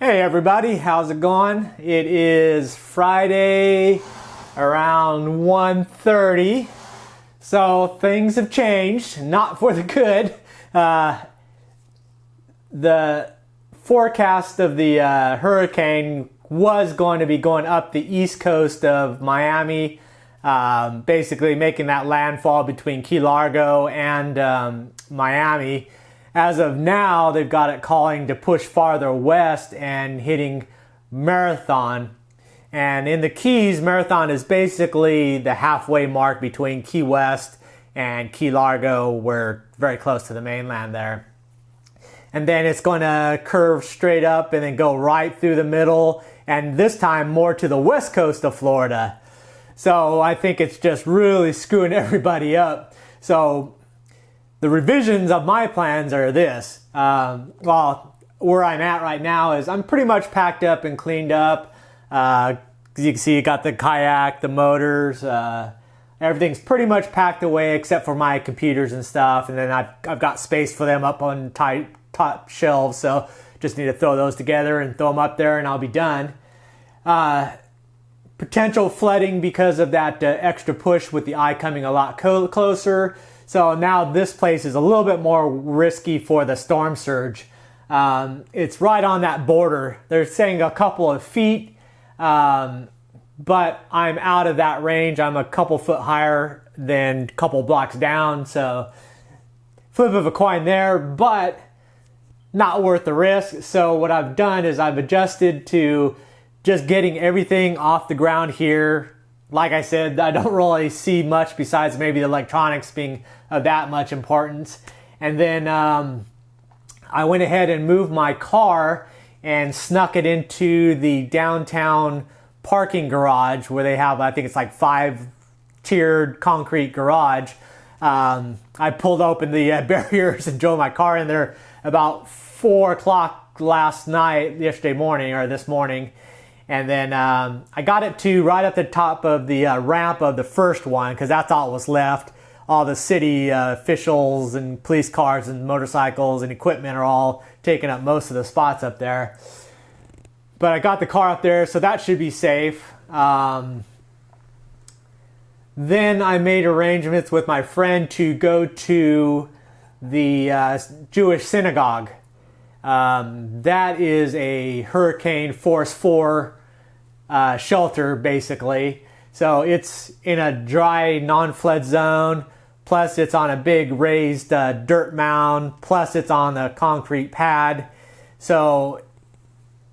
Hey everybody, how's it going? It is Friday around 1:30. So things have changed, not for the good. The forecast of the hurricane was going to be going up the east coast of Miami, basically making that landfall between Key Largo and Miami. As of now, they've got it calling to push farther west and hitting Marathon. And in the Keys, Marathon is basically the halfway mark between Key West and Key Largo. We're very close to the mainland there. And then it's going to curve straight up and then go right through the middle, and this time more to the west coast of Florida. So I think it's just really screwing everybody up. So the revisions of my plans are this. Well, where I'm at right now is I'm pretty much packed up and cleaned up. As you can see, you got the kayak, the motors, everything's pretty much packed away except for my computers and stuff. And then I've got space for them up on top shelves, so just need to throw those together and throw them up there and I'll be done. Potential flooding because of that extra push with the eye coming a lot closer. So now this place is a little bit more risky for the storm surge. It's right on that border. They're saying a couple of feet, but I'm out of that range. I'm a couple foot higher than a couple blocks down, so flip of a coin there, but not worth the risk. So what I've done is I've adjusted to just getting everything off the ground here. Like I said, I don't really see much besides maybe the electronics being of that much importance. And then I went ahead and moved my car and snuck it into the downtown parking garage where they have, I think it's like 5-tiered concrete garage. I pulled open the barriers and drove my car in there about 4 o'clock yesterday morning or this morning. And then I got it to right at the top of the ramp of the first one, because that's all that was left. All the city officials and police cars and motorcycles and equipment are all taking up most of the spots up there. But I got the car up there, so that should be safe. Then I made arrangements with my friend to go to the Jewish Synagogue. That is a Hurricane Force 4 shelter, basically. So it's in a dry, non-flood zone, plus it's on a big raised dirt mound, plus it's on a concrete pad. So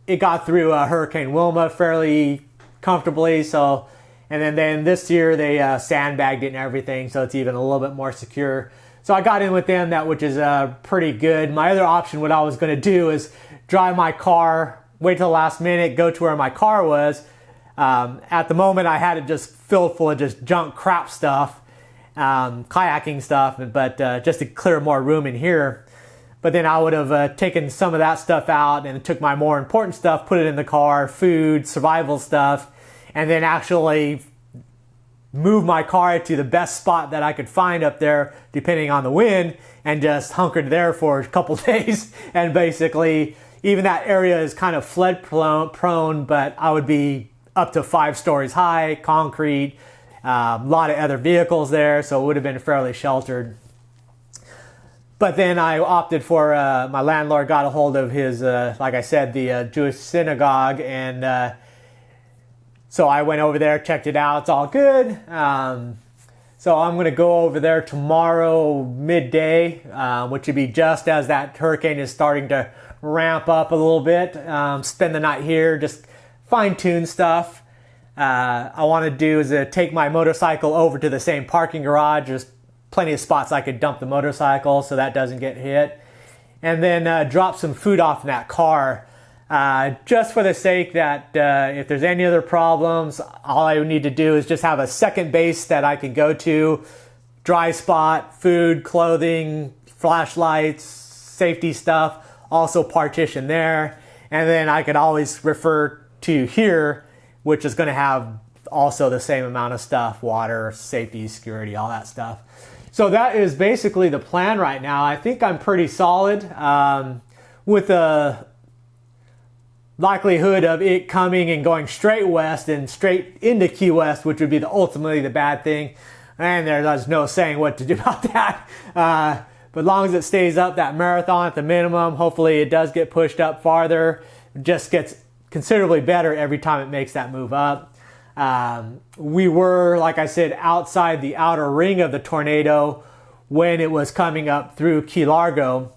it got through Hurricane Wilma fairly comfortably. So, and then this year they sandbagged it and everything, so it's even a little bit more secure. So I got in with them, which is pretty good. My other option, what I was going to do is drive my car, wait till the last minute, go to where my car was. At the moment, I had it just filled full of just junk crap stuff, kayaking stuff, but just to clear more room in here. But then I would have taken some of that stuff out and took my more important stuff, put it in the car, food, survival stuff, and then actually move my car to the best spot that I could find up there, depending on the wind, and just hunkered there for a couple days. And basically, even that area is kind of flood prone, but I would be up to 5 stories high, concrete, a lot of other vehicles there, so it would have been fairly sheltered. But then I opted for, my landlord got a hold of his, like I said, the Jewish Synagogue, and so I went over there, checked it out, it's all good. So I'm going to go over there tomorrow midday, which would be just as that hurricane is starting to ramp up a little bit. Spend the night here, just fine-tune stuff. I want to do is take my motorcycle over to the same parking garage. There's plenty of spots I could dump the motorcycle so that doesn't get hit. And then drop some food off in that car. Just for the sake that if there's any other problems, all I would need to do is just have a second base that I can go to, dry spot, food, clothing, flashlights, safety stuff, also partition there. And then I could always refer to here, which is going to have also the same amount of stuff, water, safety, security, all that stuff. So that is basically the plan right now. I think I'm pretty solid with a likelihood of it coming and going straight west and straight into Key West, which would be ultimately the bad thing. And there's no saying what to do about that. But as long as it stays up that marathon at the minimum, hopefully it does get pushed up farther. It just gets considerably better every time it makes that move up. We were, like I said, outside the outer ring of the tornado when it was coming up through Key Largo.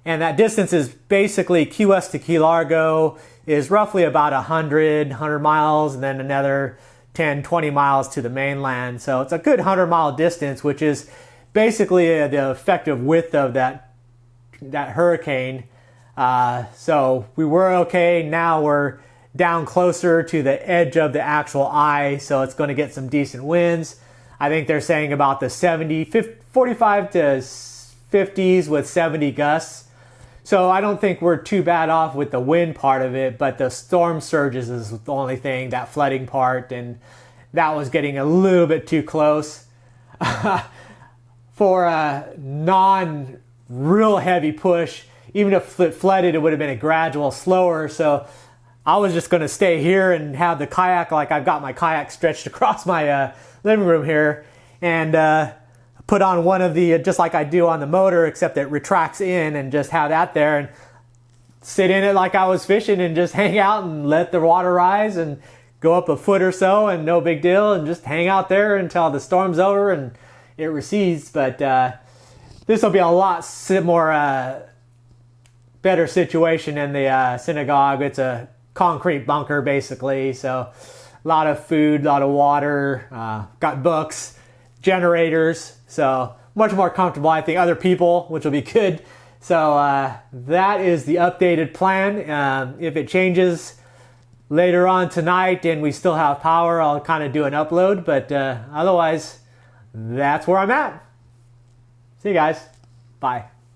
And that distance is basically Key West to Key Largo is roughly about 100 miles, and then another 10, 20 miles to the mainland. So it's a good 100-mile distance, which is basically the effective width of that hurricane. So we were okay. Now we're down closer to the edge of the actual eye, so it's going to get some decent winds. I think they're saying about the 45 to 50s with 70 gusts. So I don't think we're too bad off with the wind part of it, but the storm surges is the only thing, that flooding part, and that was getting a little bit too close. For a non-real heavy push, even if it flooded, it would have been a gradual slower. So I was just going to stay here and have the kayak, like I've got my kayak stretched across my living room here, and put on one of the, just like I do on the motor, except it retracts in, and just have that there and sit in it like I was fishing and just hang out and let the water rise and go up a foot or so and no big deal, and just hang out there until the storm's over and it recedes. But this will be a lot more better situation in the Synagogue. It's a concrete bunker basically, so a lot of food, a lot of water, got books, generators, so much more comfortable, I think. Other people, which will be good. So that is the updated plan. If it changes later on tonight and we still have power, I'll kind of do an upload, but otherwise that's where I'm at. See you guys. Bye.